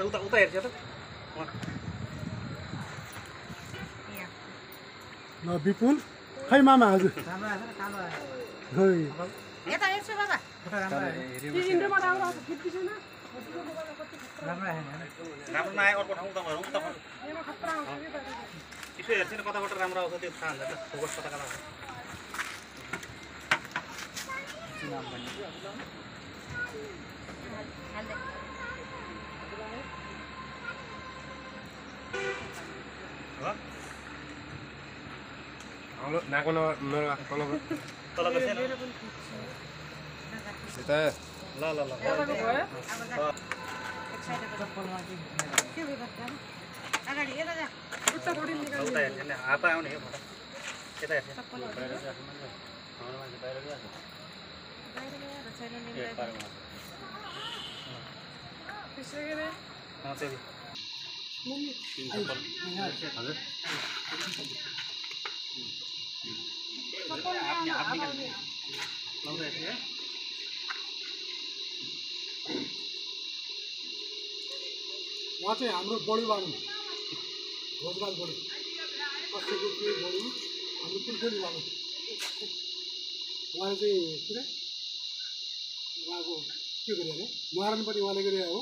उता उता हेर्छ त ल विपुल खै मामा हजुर खै यता हेर्छु बाबा राम्रो नआयो अर्को ठाउँ तपाईहरु उता यसो हेर्छ नि कताबाट राम्रो आउँछ त्यो थाहा हुन्छ त फोकस कता कता Halo, nak kono merah kono. तल बसेन Kita ल ल ल अगाडि यता जा उता हेर्छ नि हात आउने हो फोटो यता हेर्छ उहाँ चाहिँ हाम्रो बढी बानु रोजगार बढी कसैको के बढी हाम्रो कुलखेली बानु उहाँले चाहिँ किन उहाँको के गरे अरे महारानीपट्टि उहाँले गरे हो